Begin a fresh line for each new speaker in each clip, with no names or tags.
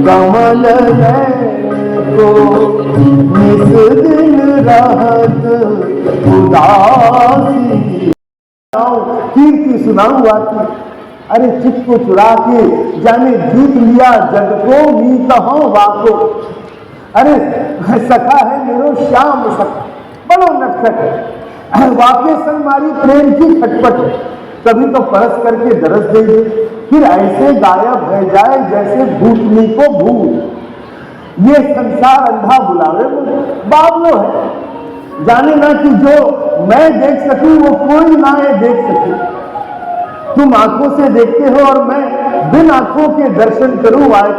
कमल को निस दिन रहत उदासी। कीर्ति सुनाऊं आती, अरे चित्त को चुरा के जाने जीत लिया जग को मीत हो वाको। अरे सखा है मेरो श्याम सखा, बड़ो नटखट वाके संग मारी प्रेम की खटपट। कभी तो परस करके दरस दे दे, फिर ऐसे गायब रह जाए जैसे भूतनी को भूत। ये संसार अंधा बुलावे बावलो है, जाने ना कि जो मैं देख सकूं वो कोई ना है देख सके। तुम आंखों से देखते हो और मैं बिन आंखों के दर्शन करूं आए।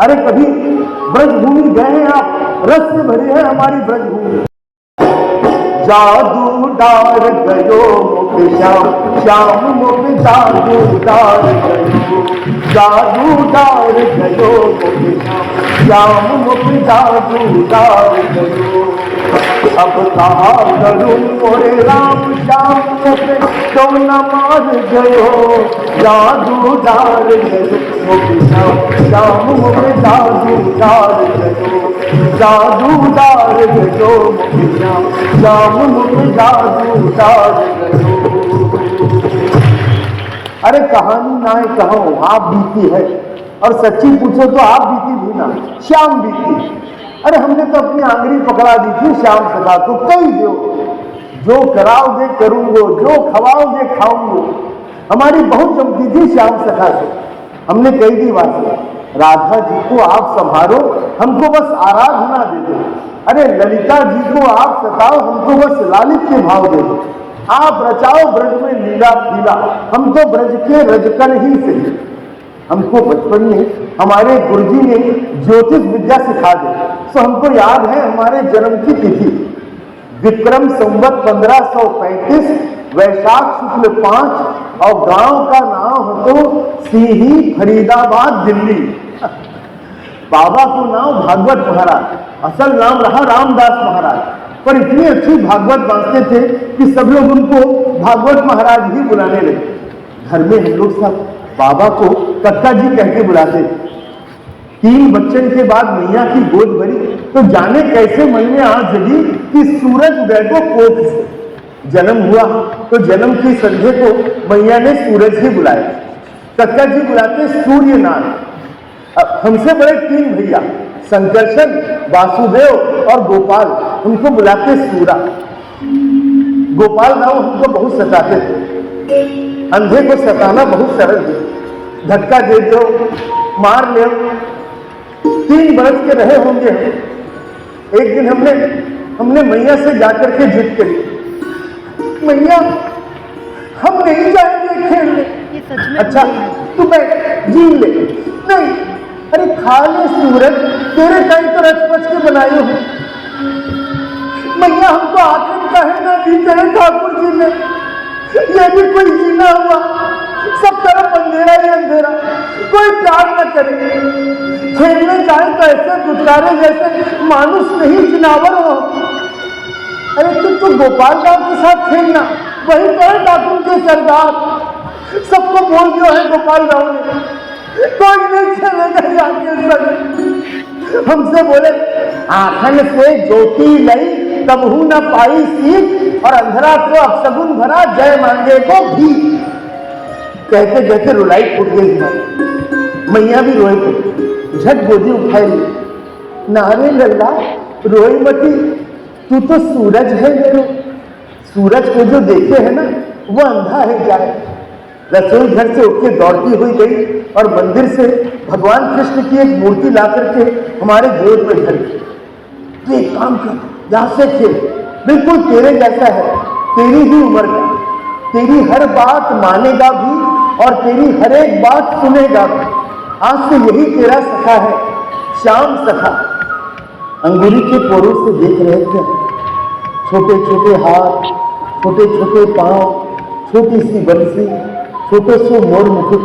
अरे कभी ब्रजभूमि गए हैं आप, रस से भरी है हमारी ब्रजभूमि। जादू डार गयो मुख श्याम, श्याम मुख जादू डार गयो। जादू डार गयो मुख श्याम, श्याम मुख जादू डार गयो। अब कहा करूं मोरे राम श्याम मुख तो न मार गयो। जादू डार गयो मुख श्याम, श्याम मुख जादू डार गयो। जादू डार गयो मुख श्याम, श्याम मुख जादू डार गयो। अरे कहानी ना कहो आप बीती है, और सच्ची पूछो तो आप बीती भी ना, श्याम बीती। अरे हमने तो अपनी आंगली पकड़ा दी थी श्याम सदा को, कई दो जो कराओगे करूंगो, जो खवाओगे खाऊंगो। हमारी बहुत जमती थी श्याम सखा से। हमने कही दी बात, राधा जी को आप संभालो, हमको बस आराधना दे दो। अरे ललिता जी को आप सताओ, हमको बस लालित के भाव दे दो। आप रचाओ ब्रज में लीला खीला, हम तो ब्रज के रजकन ही से। हमको बचपन में हमारे गुरुजी ने ज्योतिष विद्या सिखा दी, तो हमको याद है हमारे जन्म की तिथि विक्रम संवत 1535 वैशाख शुक्ल 5 और गांव का नाम हो तो सीही फरीदाबाद दिल्ली। बाबा को नाम भागवत महाराज, असल नाम रहा रामदास महाराज, पर इतनी अच्छी भागवत बांटते थे कि सब लोग उनको भागवत महाराज ही बुलाने लगे। घर में हम लोग सब बाबा को कक्का जी कह के बुलाते थे। 3 बच्चन के बाद मैया की गोद भरी तो जाने कैसे मन में आंच जगी कि सूरज उदय को कोख से जन्म हुआ, तो जन्म की संध्या को मैया ने सूरज ही बुलाया। कक्का जी बुलाते सूर्यनाथ। हमसे बड़े 3 भैया संकर्षण, वासुदेव और गोपाल, उनको बुलाते सूरा। गोपाल राव हमको बहुत सताते थे। अंधे को सताना बहुत सरल है, धक्का दे दो, मार ले। 3 बरस के रहे होंगे। एक दिन हमने मैया से जाकर के जिद करी, मैया हम नहीं जाएंगे खेलने। अच्छा तू बैठ जीन ले। नहीं, अरे खा ले सूरज, तेरे टाइम तो रच-पच के बनाए हो। मैया हमको आखिर कहे ना दी तेरे ठाकुर जी ने, ये भी कोई जीना हुआ, सब तरफ अंधेरा ही अंधेरा, कोई प्यार न करे। खेलने जाए तो ऐसे दुचारे जैसे मानुष नहीं जिनावर हो। अरे तू गोपाल राव के साथ खेलना, वही तो है ठाकुर के सरदार। सबको बोल दिया है गोपाल राव ने, कोई नहीं खेलेगा जाके संग। हमसे बोले आखन से ज्योति लई तबहू न पाई सीख, और अंधरा को अपशगुन भरा जय मांगे को भी। कहते कहते रुलाई फूट गई। मैया भी रोए थे, झट गोदी उठाई ली। नारे लल्ला रोई मती, तू तो सूरज है मेरो। सूरज को जो देखे है ना वो अंधा है जाए। रसोई घर से उठ के दौड़ती हुई गई और मंदिर से भगवान कृष्ण की एक मूर्ति ला करके हमारे गोद में धर दी। तो एक काम कर, यहां से खेल, बिल्कुल तेरे जैसा है, तेरी ही उम्र का, तेरी हर बात मानेगा भी और तेरी हर एक बात सुनेगा भी। आज से यही तेरा सखा है, श्याम सखा। अंगूरी के पोरों से देख रहे थे, छोटे छोटे हाथ, छोटे छोटे पांव, छोटी सी बंसी, छोटे से मोर मुकुट।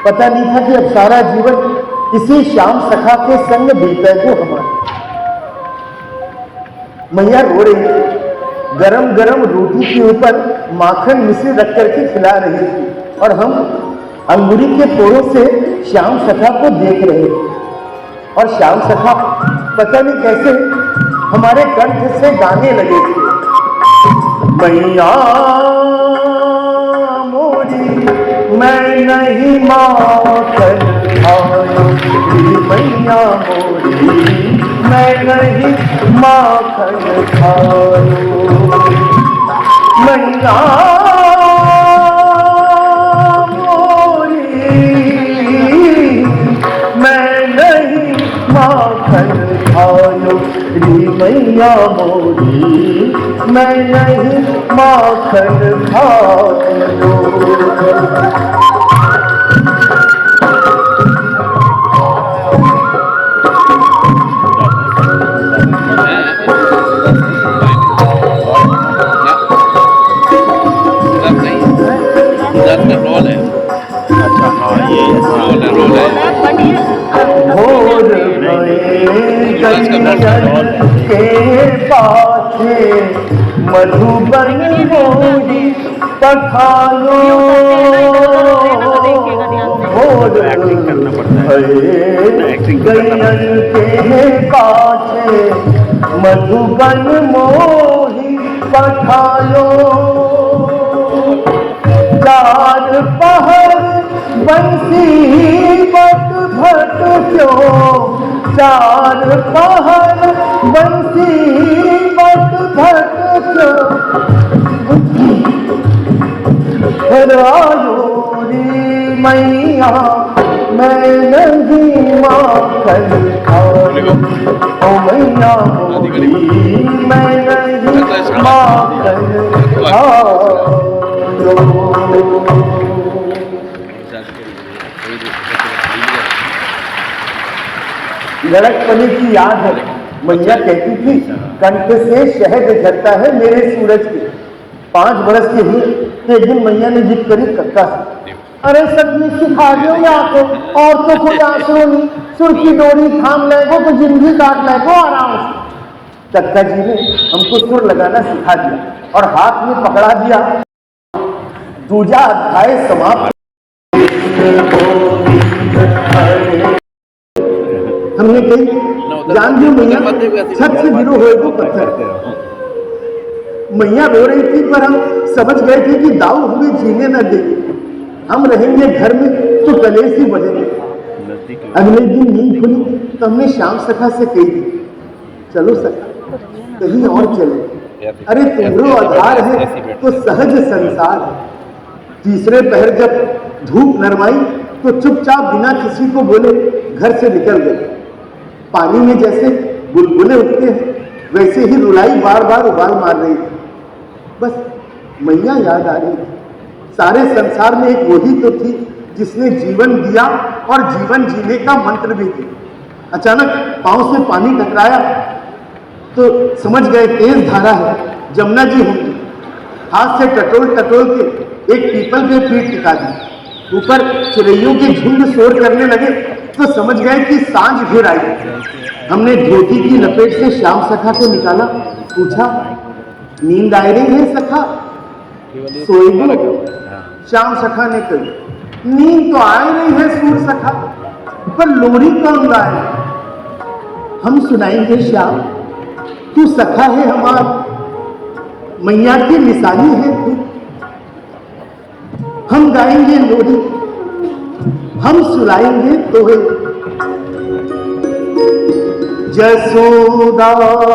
पता नहीं था कि अब सारा जीवन इसी श्याम सखा के संग बीतेगा हमारा। मैया रो रही थी, गरम गरम रोटी के ऊपर माखन मिश्री रख करके खिला रही थी और हम अंगूरी के पोरों से श्याम सखा को देख रहे थे। और श्याम सखा पता नहीं कैसे हमारे कंठ से गाने लगे थे, मैया मोरी मैं नहीं माखन खायो, मैया मोरी मैं नहीं माखन खायो, मैया मोरी मैं नहीं माखन खायो, मैया मोरी मैं नहीं माखन खायो।
रोल है। अच्छा हाँ ये रोल है
भोर के पाछे मधुबन मोरी पठायो, भोर गैयन के पाछे मधुबन मोरी पठायो, चार पहर बंसी बट भट क्यों, चार पहर बंसी बट भट क्यों, रायोरी मैया मैं नहीं माखन खायो, ओ मैया मोरी मैं नहीं माखन खायो। लड़कपने की याद है, मैया कहती थी कंठ से शहद झरता है मेरे सूरज के। 5 बरस के हुए तो एक दिन मैया ने जिद करी कक्का से, अरे सभी सिखा दो या को और तो कोई आसरो नहीं, सुर की डोरी थाम लेगो तो जिंदगी काट लेगो आराम से। कक्का जी ने हमको सुर लगाना सिखा दिया और हाथ में पकड़ा दिया। दूजा अध्याय समाप्त। हमने कही जान जो मैया छत से गिरो हुए को पत्थर। मैया रो रही थी पर हम समझ गए थे कि दाऊ हमें जीने न देगी, हम रहेंगे घर में तो कलेश ही बढ़ेंगे। अगले दिन नींद खुली तो हमने श्याम सखा से कही चलो सखा कहीं और चले, अरे तुम्हारो आधार है तो सहज संसार है। तीसरे पहर जब धूप नरमाई तो चुपचाप बिना किसी को बोले घर से निकल गए। पानी में जैसे बुलबुले उठते हैं वैसे ही रुलाई बार बार उबाल मार रही थी। बस मैया याद आ रही थी। सारे संसार में एक वही तो थी जिसने जीवन दिया और जीवन जीने का मंत्र भी दिया। अचानक पांव से पानी टकराया तो समझ गए तेज धारा है, जमुना जी होंगी। हाथ से टटोल टटोल के एक पीपल पे पीठ टिका दी। ऊपर चिड़ैयों के झुंड शोर करने लगे तो समझ गए कि सांझ फिर आई। हमने धोती की लपेट से श्याम सखा को निकाला, पूछा नींद आ रही है सखा, सोएगी? श्याम सखा ने कही नींद तो आ रही है सूर सखा, पर लोरी कौन गाए? हम सुनाएंगे श्याम, तू सखा है हमार, मैया की निशानी है तू। हम गाएंगे लोरी, हम सुनाएंगे तोहे। जसोदा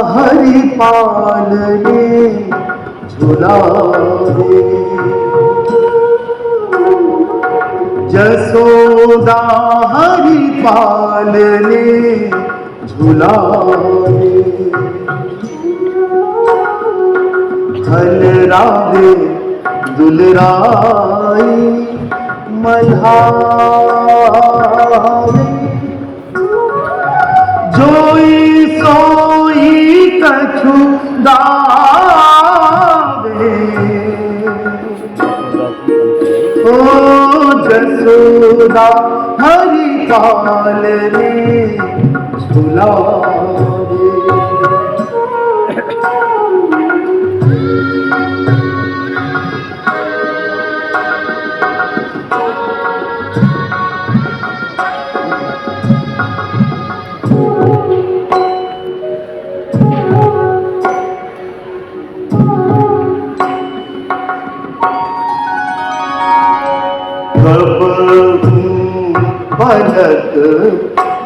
हरि पालने झुलावे, जसोदा हरि पालने झुलावे, धन राधे दुलराई मल्हारी, जोई सोई कछु दावे, ओ जसोदा हरि पालने झुलावे।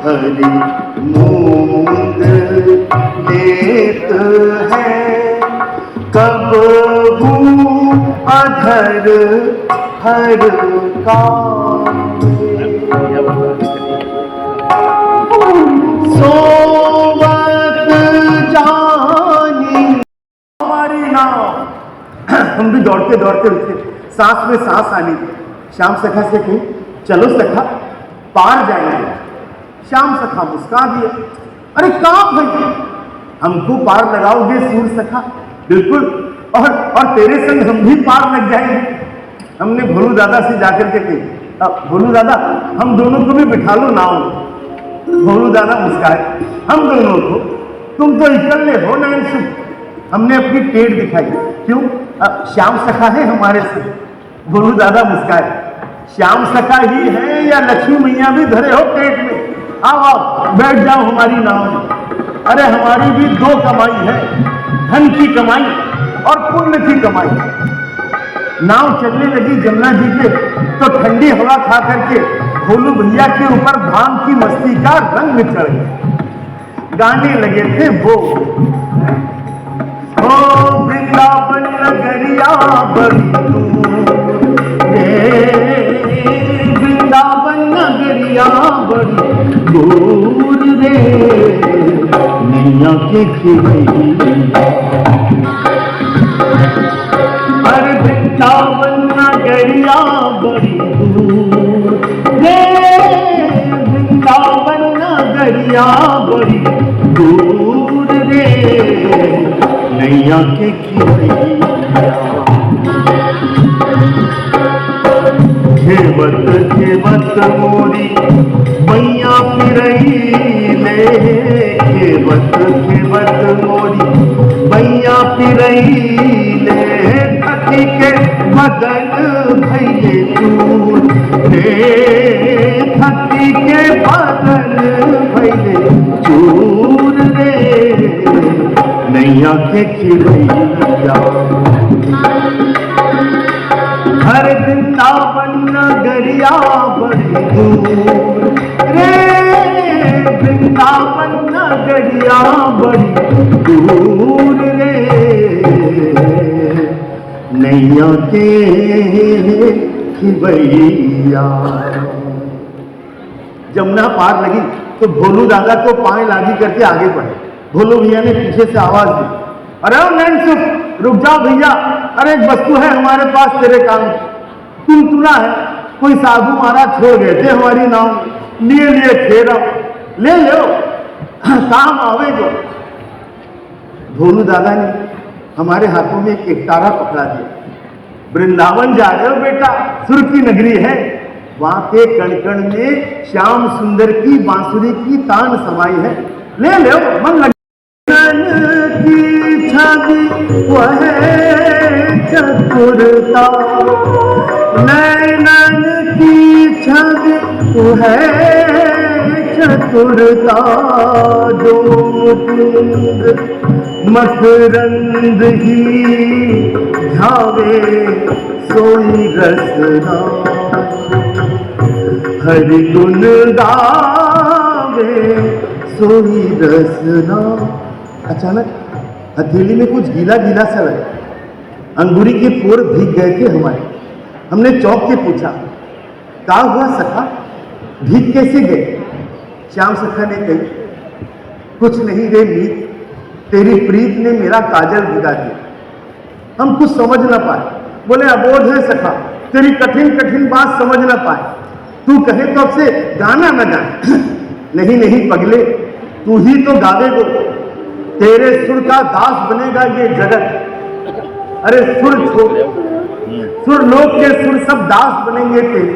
हरी मूंद लेत है कब हूँ अधर हर का सोवत जानी हमारी नाव। हम भी दौड़ते दौड़ते उठे, सांस में सांस आनी। श्याम सखा से कही चलो सखा पार जाएंगे। श्याम सखा मुस्कुरा दिया, अरे कहाँ भाई हमको पार लगाओगे सूर सखा? बिल्कुल, और तेरे संग हम भी पार लग जाएंगे। हमने भोलू दादा से जाकर के कही, भोलू दादा हम दोनों को भी बिठा लो नाव में। भोलू दादा मुस्कुराए, हम दोनों को? तुम तो इकल्ले हो नैन सुख। हमने अपनी टेढ़ दिखाई, क्यों? श्याम सखा है हमारे संग। भोलू दादा मुस्कुराए, श्याम सखा ही है या लक्ष्मी मैया भी धरे हो पेट में? आओ आओ बैठ जाओ हमारी नाव में। अरे हमारी भी दो कमाई है, धन की कमाई और पुण्य की कमाई। नाव चलने लगी जमुना जी पे तो ठंडी हवा खा करके भोलू भैया के ऊपर भांग की मस्ती का रंग चढ़ गया। गाने लगे थे वो, ओ वृंदावन नगरिया बड़ी दूर रे, वृंदावन नगरिया बड़ी दूर रे, नैया के खिलैया। अरे वृंदावन नगरिया बड़ी दूर रे, वृंदावन नगरिया बड़ी दूर रे, नैया के खिलैया। खेवत खेवत मोरी मैया फिरैले, खेवत खेवत मोरी मैया फिरैले, थकी के बदन भैले चूर रे, थकी के बदन भैले चूर रे, नैया के खिलैया। हर वृंदावन नगरिया बड़ी दूर रे, वृंदावन नगरिया बड़ी दूर रे, नैया के खिलैया। जमुना पार लगी तो भोलू दादा को पाए लागी करके आगे बढ़े। भोलू भैया ने पीछे से आवाज दी, अरे नैन सुख रुक जाओ भैया, अरे एक वस्तु है हमारे पास तेरे काम की। तुम सुना है कोई साधु महाराज छोड़ गए थे हमारी नाव, लिए लिए खेरा, ले लो काम आवेगा। भोलू दादा ने हमारे हाथों में एक एकतारा पकड़ा दिया, वृंदावन जा रहे हो बेटा, सुर की नगरी है, वहां के कण कण में श्याम सुंदर की बांसुरी की तान समाई है, ले लो मन लग। की छवि वह चतुरता, नैनन की छवि वह चतुरता, जो मुकुंद मकरंद ही ध्यावे सोई रसना, हरि गुण गावे सोई रसना। अचानक हथेली में कुछ गीला गीला सा लगा, अंगूरी के पोर भीग गए थे हमारे। हमने चौंक के पूछा, क्या हुआ सखा, भीग कैसे गए? श्याम सखा ने कही, कुछ नहीं रे मीत, तेरी प्रीत ने मेरा काजल भिगा दिया। हम कुछ समझ ना पाए, बोले अबोध है सखा, तेरी कठिन कठिन बात समझ ना पाए, तू कहे तो अब से गाना न गाए। नहीं नहीं पगले, तू ही तो गावेगो, तेरे सुर का दास बनेगा ये जगत। अरे सुर छोड़, सुर लोग के सुर सब दास बनेंगे तेरे,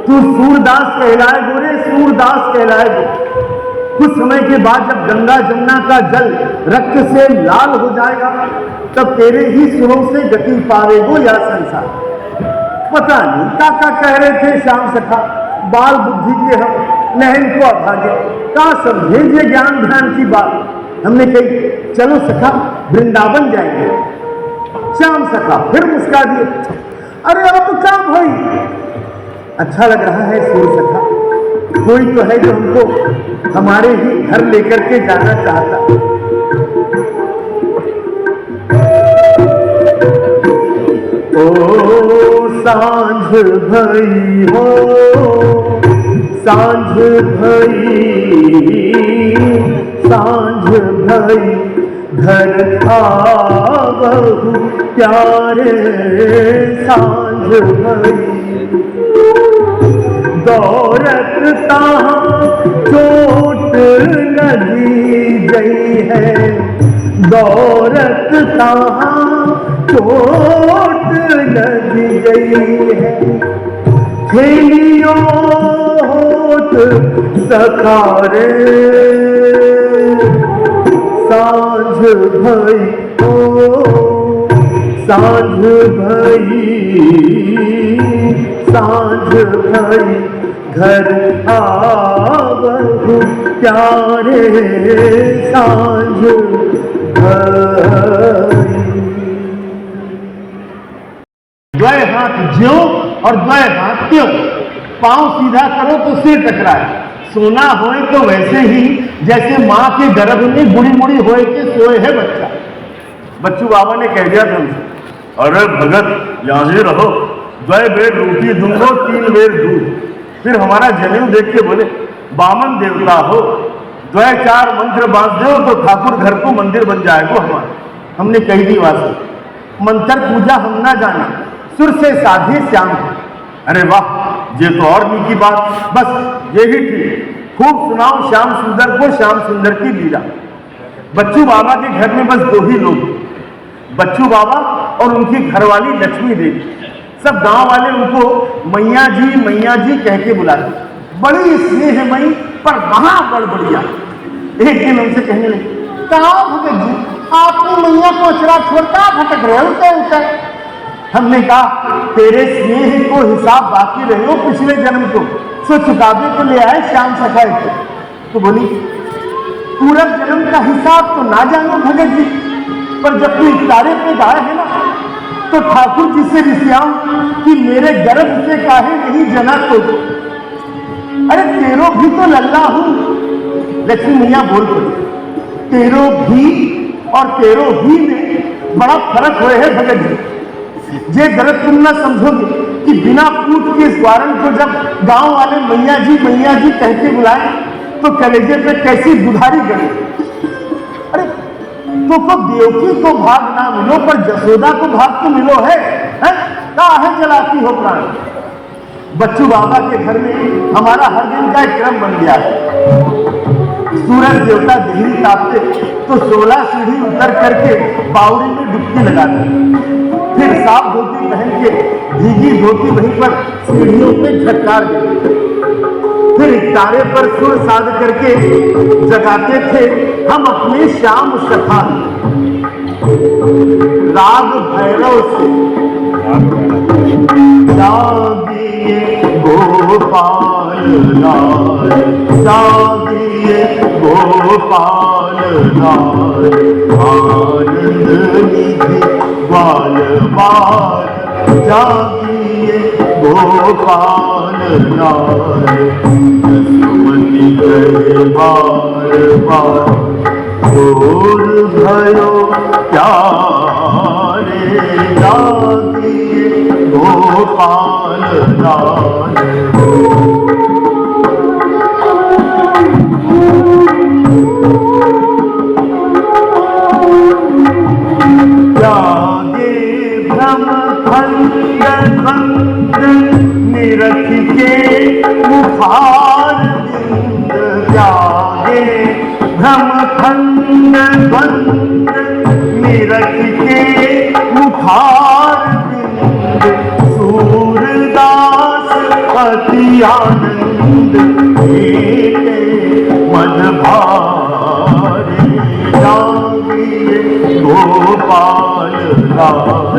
तू सूरदास कहलाएगो रे, सूरदास कहलाएगो। कुछ समय के बाद जब गंगा जमुना का जल रक्त से लाल हो जाएगा, तब तेरे ही सुरों से गति पावेगो या संसार। पता नहीं काका कह रहे थे श्याम सखा, बाल बुद्धि के हम नहन को अभागे, कहाँ समझे ये ज्ञान ध्यान की बात। हमने कही चलो सखा वृंदावन जाएंगे। श्याम सखा फिर मुस्कुरा दिए, अरे अब काम भाई, अच्छा लग रहा है सूर सखा, कोई तो है जो हमको हमारे ही घर लेकर के जाना चाहता। ओ सांझ भई हो, सांझ भई, सांझ भई, घर आवहु प्यारे, सांझ भई। दौरत ताहाँ चोट लगी गई है, दौरत ताहाँ चोट लगी गई है। खेलियो होत सखारे, सांझ भई हो, सांझ भई, सांझ भई, घर आवहु प्यारे, सांझ भई। द्वय हाथ ज्यों और द्वय हाथ त्यों, पांव सीधा करो तो सिर टकराए। सोना होए तो वैसे ही जैसे माँ के गर्भ में बुढ़ी मुड़ी होए के सोए है बच्चा। बच्चू बाबा ने कह दिया था उनसे, अरे भगत यहाँ ही रहो, द्वय बेर रोटी दूंगो, 3 बेर दूध। फिर हमारा जनेऊ देख के बोले, बामन देवता हो, द्वय 4 मंत्र बांध दो तो ठाकुर घर को मंदिर बन जाएगा हमारा। हमने कही दी वासी, मंत्र पूजा हम ना जाने, सुर से साधे श्याम। अरे वाह, ये तो और नी की बात, बस ये ही ठीक, खूब सुनाओ श्याम सुंदर को श्याम सुंदर की लीला। बच्चू बाबा के घर में बस 2 ही लोग, बच्चू बाबा और उनकी घरवाली लक्ष्मी देवी। सब गांव वाले उनको मैया जी कह के बुलाते, बड़ी स्नेहमयी पर वहां बड़बड़िया। एक दिन उनसे कहने लगे, कहाँ भगत जी, आपकी मैया को अचरा छोड़ता भटक रहे हो। हमने कहा, तेरे स्नेह को हिसाब बाकी रहे हो पिछले जन्म को, सो चुकावे को ले आए श्याम सखाए को। तो बोली, पूरा जन्म का हिसाब तो ना जानो भगत जी, पर जब तू इफ्तारे पे गाए है ना, तो ठाकुर जी से रिसियाऊं कि मेरे गर्भ से काहे नहीं जना को। अरे तेरो भी तो लल्ला हूं। लक्ष्मी मैया बोल पड़ी, तेरो भी और तेरो ही में बड़ा फर्क हुए है भगत जी। ये गलत तुम ना समझोगे कि बिना पूछ के इस वारन को जब गांव वाले मैया जी कह के बुलाए तो कलेजे पे कैसी बुधारी गई। अरे तो देवकी को भाग ना मिलो पर जसोदा को भाग तो मिलो है, काहे जलाती हो प्राण। बच्चू बाबा के घर में हमारा हर दिन का एक क्रम बन गया है। सूरज देवता देहरी तापते तो 16 सीढ़ी उतर करके बावड़ी में डुबकी लगाते, फिर साफ धोती पहन के भीगी धोती वहीं पर सीढ़ियों पे झटकार देते, फिर इफ्तारे पर सुर साध करके जगाते थे हम अपने श्याम सखा। राग भैरव से जागिए गोपाल लाल, जागिए गोपाल लाल, आनंद निधि ग्वाल बाल, जागिए गोपाल लाल, जसवंती गए बार बार, और भयो प्यारे, जागिए गोपाल लाल। जागे भ्रम खंड खंड निरख के मुखार बिंद, जागे भ्रम खंड खंड निरख के मुखार बिंद, सूरदास अति आनंद मन भारे, जागिए गोपाल लाल,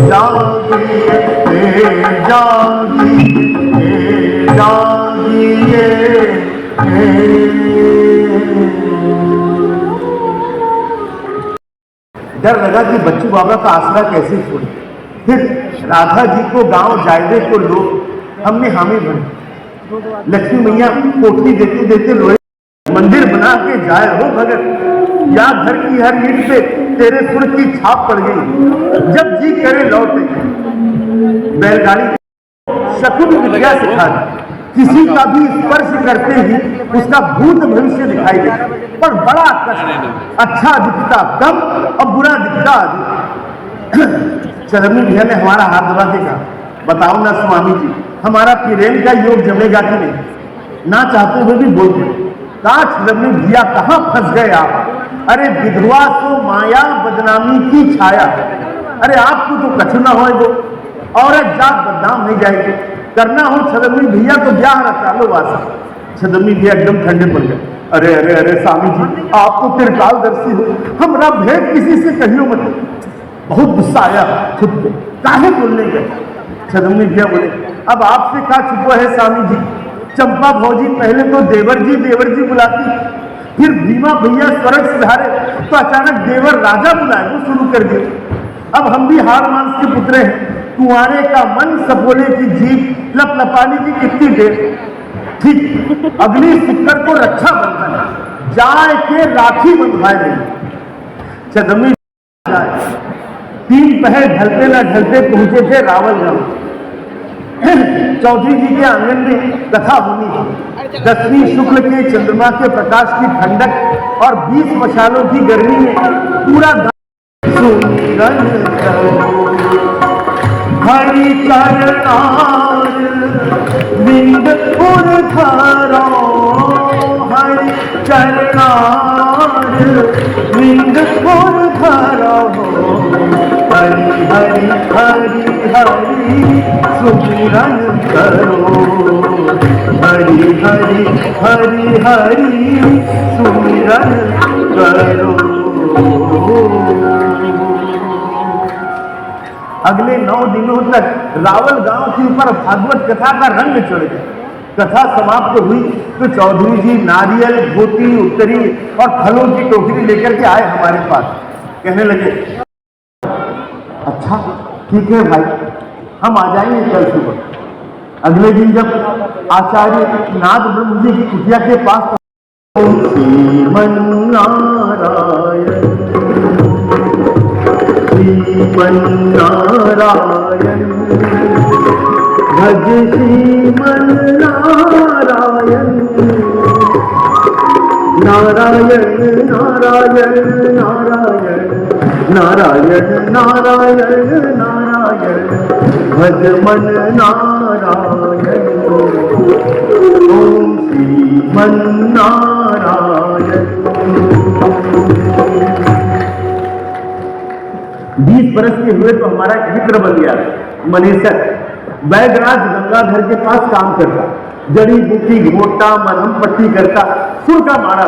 जागिए जागिए जागिए। डर लगा कि बच्चू बाबा का आसरा कैसे छोड़े। फिर राधा जी को गांव जायदे को लोग हमने हामी भरी, लक्ष्मी मैया कोठरी देते देते लोहे मंदिर बना के जाए हो भगत, या घर की हर ईंट पे तेरे सुर की छाप पड़ गई, जब जी करे लौटे। बैलगाड़ी शकुन विद्या सिखा दी, किसी का भी स्पर्श करते ही उसका भूत भविष्य दिखाई दे, पर बड़ा कष्ट, अच्छा दिखता कम और बुरा दिखता अधिक। चरमी भैया ने हमारा हाथ दबा के कहा, बताओ ना स्वामी जी, हमारा प्रेम का योग जमेगा कि नहीं? ना चाहते हुए भी बोल दिए, काश रमनी भैया कहाँ फंस गए आप? अरे विधवा तो माया बदनामी की छाया, अरे आपको तो कछु ना हो, वो औरत जात बदनाम नहीं जाएगी, करना हो छदमी भैया तो ब्याह रचा लो वासा। छदमी भैया एकदम ठंडे पड़ गए, अरे अरे अरे स्वामी जी, आप तो त्रिकालदर्शी हो, हमरा भेद किसी से कहियो मत। बहुत गुस्सा आया खुद पे, काहे बोलने गए? छदमी भैया बोले, अब आपसे क्या छुपा है स्वामी जी, चंपा भौजी पहले तो देवर जी बुलाती, फिर भीमा भैया स्वर्ग सुधारे तो अचानक देवर राजा बुलाए वो शुरू कर दिए। अब हम भी हार मांस के पुत्र हैं, कुंवारे का मन सपोले की जीभ लपलपाने की कितनी देर। ठीक अगली शुक्र को रक्षा बंधन जाए के राखी बंधवाए नहीं। छदमी जाए 3 पहर ढलते न ढलते पहुंचे थे रावल गांव। चौधरी जी के आंगन में कथा होनी थी। 10वीं शुक्ल के चंद्रमा के प्रकाश की ठंडक और 20 मशालों की गर्मी में पूरा सुमिरन हरि चरणार बिंदपुर धरो, हरि चरणार बिंदपुर धरो, हरि हरि हरि हरि सुमिरन करो, हरि हरि हरि हरि सुमिरन करो। अगले 9 दिनों तक रावल गांव के ऊपर भागवत कथा का रंग चढ़ गया। कथा समाप्त हुई तो चौधरी जी नारियल, धोती, उत्तरी और फलों की टोकरी लेकर के आए हमारे पास। कहने लगे, अच्छा ठीक है भाई, हम आ जाएंगे कल सुबह। अगले दिन जब आचार्य नाथ ब्रह्म जी की कुटिया के पास श्रीमन नारायण श्रीमन नारायण भज श्रीमन नारायण नारायण नारायण नारायण नारायण नारायण नारायण भज मन नारायण ओम श्रीमन नारायण। 20 बरस के हुए तो हमारा एक मित्र बन गया मनीषर। वैद्यराज गंगाधर के पास काम करता, जड़ी बूटी घोटा मरहम पट्टी करता, सुर का मारा।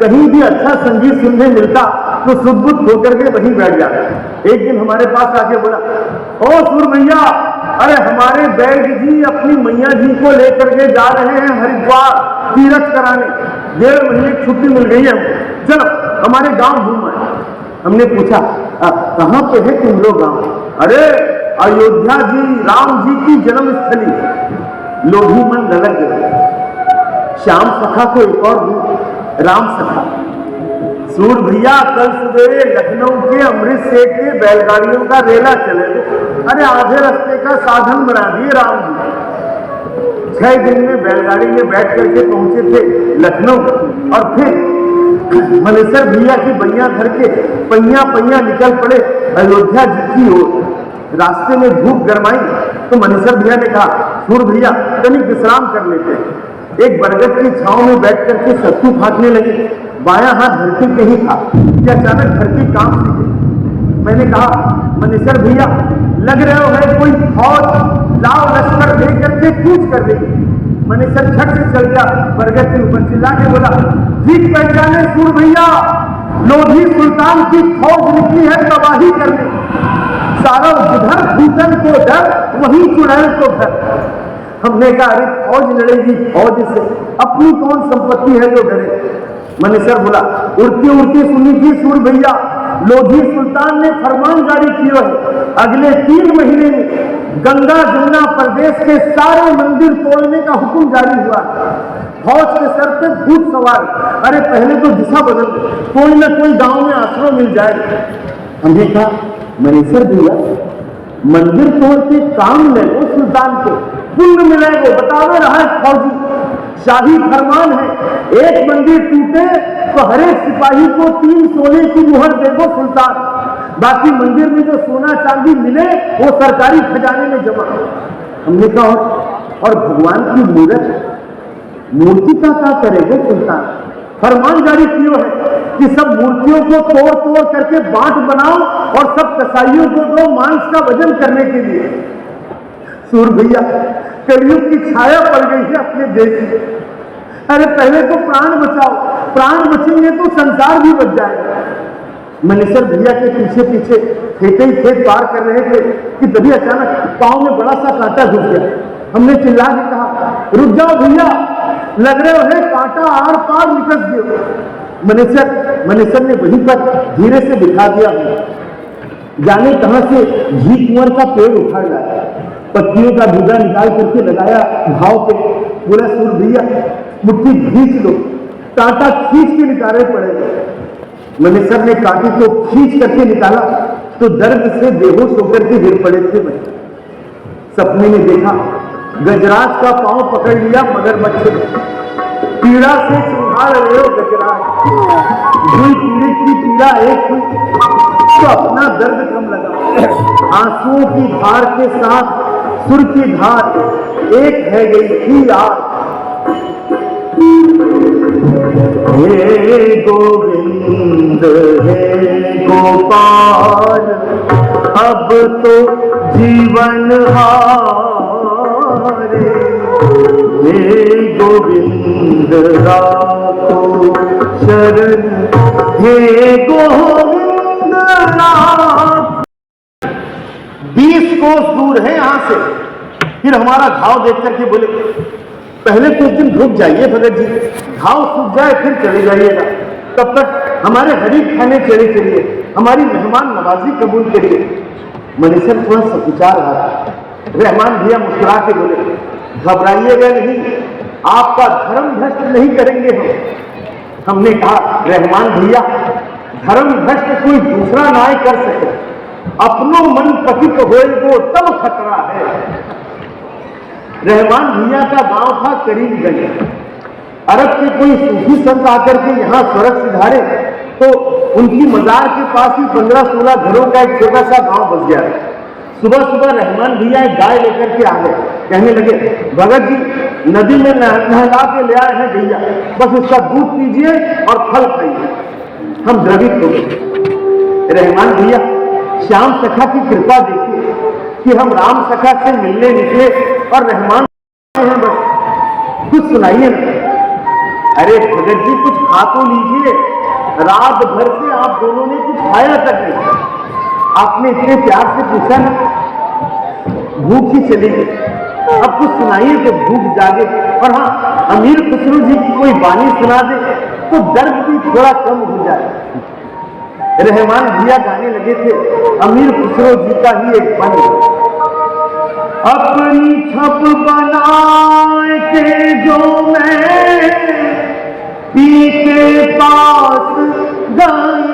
कहीं भी अच्छा संगीत सुनने मिलता तो सुदबुद होकर के वहीं बैठ जाता। एक दिन हमारे पास आके बोला, ओ सुर भैया, अरे हमारे वैद्य जी अपनी मैया जी को लेकर के जा रहे हैं हरिद्वार तीर्थ कराने, 1.5 महीने की छुट्टी मिल गई है, चलो हमारे गांव घूम आए। हमने पूछा, कहाँ पे है तुम लोग गांव? अरे अयोध्या जी राम जी की जन्मस्थली। लोभी मन ललक गए। श्याम सखा को एक और राम सखा। सूर भैया कल सवेरे लखनऊ के अमृत सेठ के बैलगाड़ियों का रेला चले, अरे आधे रास्ते का साधन बना दिए राम जी। 6 दिन में बैलगाड़ी में बैठ करके पहुंचे थे लखनऊ और फिर मनेसर भैया की बैया धर के पहिया पहिया निकल पड़े अयोध्या जी की ओर। रास्ते में धूप गरमाई तो मनेसर भैया ने कहा, सूर भैया तनिक विश्राम कर लेते हैं। एक बरगद की छांव में बैठ करके सत्तू फाटने लगे। बायां हाथ धरती पे ही था कि अचानक धरती कांप सी गई। मैंने कहा, मनेसर भैया लग रहे हो है कोई फौज लाओ लश्कर लेकर के कूच कर देगी। मनेसर झट से चल गया, बरगद के ऊपर चिल्ला के बोला, ठीक पहचाने सूर भैया, लोधी सुल्तान की फौज निकली है तबाही करने। सारा जिधर भूतन को डर वही चुड़ैल को डर। हमने कहा, अरे फौज लड़ेगी फौज से, अपनी कौन संपत्ति है जो डरे। मनेसर बोला, उड़ती उड़ती सुनी थी सूर भैया, लोधी सुल्तान ने फरमान जारी किया है, अगले 3 महीने में गंगा जमुना प्रदेश के सारे मंदिर तोड़ने का हुक्म जारी हुआ। फौज के सर पे भूत सवार। अरे पहले तो दिशा बदल, कोई ना कोई गांव में आश्रय मिल जाए। हमने कहा मनीषर भैया मंदिर तोड़ के काम ले लो, सुल्तान को पुण्य मिलेगा। बतावे रहा है फौजी, शाही फरमान है, एक मंदिर टूटे तो हर एक सिपाही को 3 सोने की मुहर देगो सुल्तान, बाकी मंदिर में जो सोना चांदी मिले वो सरकारी खजाने में जमा। हमने कहा और भगवान की मूर्ति का क्या करेगा सुल्तान? फरमान जारी किया है कि सब मूर्तियों को तोड़ तोड़ करके बांट बनाओ और सब कसाईयों को दो मांस का वजन करने के लिए। सूर भैया कलयुग की छाया पड़ गई है अपने देश में। अरे पहले तो प्राण बचाओ, प्राण बचेंगे तो संसार भी बच जाएगा। मनीषर भैया के पीछे पीछे खेते ही खेत पार कर रहे थे कि तभी अचानक पांव में बड़ा सा कांटा घुस गया। हमने चिल्ला के कहा रुक जाओ भैया, लग रहे हो कांटा आर पार निकल गया। मनीषर ने वहीं पर धीरे से दिखा दिया। जाने कहां से घी कुंवर का पेड़ उठा लाया, पत्तियों का दूधा निकाल करके लगाया घाव पे। बोला सूर भैया मुट्ठी खींच लो, कांटा खींच के निकाले पड़ेगा। मनीषर ने कांटे को खींच करके निकाला तो दर्द से बेहोश होकर के गिर पड़े थे। सपने में देखा गजराज का पांव पकड़ लिया मगरमच्छ ने, पीड़ा से चिंगार रहे हो गजराज। दुई पीड़ित की पीड़ा एक हुई तो अपना दर्द कम लगा। आंसुओं की धार के साथ सुर की धार एक है गई थी यार। हे गोविंद हे गोपाल अब तो जीवन हारे, हे गोविंद राखो शरण, हे गोविंद राखो। 20 कोस दूर है यहां से। फिर हमारा घाव देख करके बोले पहले कुछ दिन रुक जाइए भगत जी, घाव सूख जाए फिर चले जाइएगा, तब तक हमारे गरीब खाने चले चलिए, हमारी मेहमान नवाजी कबूल करिए। मनीषर थोड़ा सकुचा रहा था। रहमान भैया मुस्कुरा के बोले घबराइएगा नहीं, आपका धर्म भ्रष्ट नहीं करेंगे हम। हमने कहा रहमान भैया धर्म भ्रष्ट कोई दूसरा ना कर सके, अपनो मन पतित होए वो तब खतरा है। रहमान भैया का गांव था करीमगंज। अरब के कोई सूफी संत आकर के यहाँ स्वर्ग सिधारे तो उनकी मजार के पास ही 15-16 घरों का एक छोटा सा गांव बस गया। सुबह सुबह रहमान भैया एक गाय लेकर के आ गए। कहने लगे भगत जी नदी में नहला के ले आए हैं भैया, बस उसका दूध पीजिए और फल खाइए। हम द्रवित हो गए। रहमान भैया श्याम सखा की कृपा देखिए कि हम राम सखा से मिलने निकले और रहमान हैं, बस कुछ सुनाइए ना। अरे भगत जी कुछ खा तो लीजिए, रात भर से आप दोनों ने कुछ खाया तक नहीं। आपने इतने प्यार से पूछा ना, भूख ही चली गई। अब कुछ सुनाइए तो भूख जागे। और हाँ अमीर खुसरो जी की कोई वाणी सुना दे तो दर्द भी थोड़ा कम हो जाए। रहमान भैया गाने लगे थे अमीर खुसरो जी का ही एक बन, अपनी छप बनाए के जो मैं पी के पास गई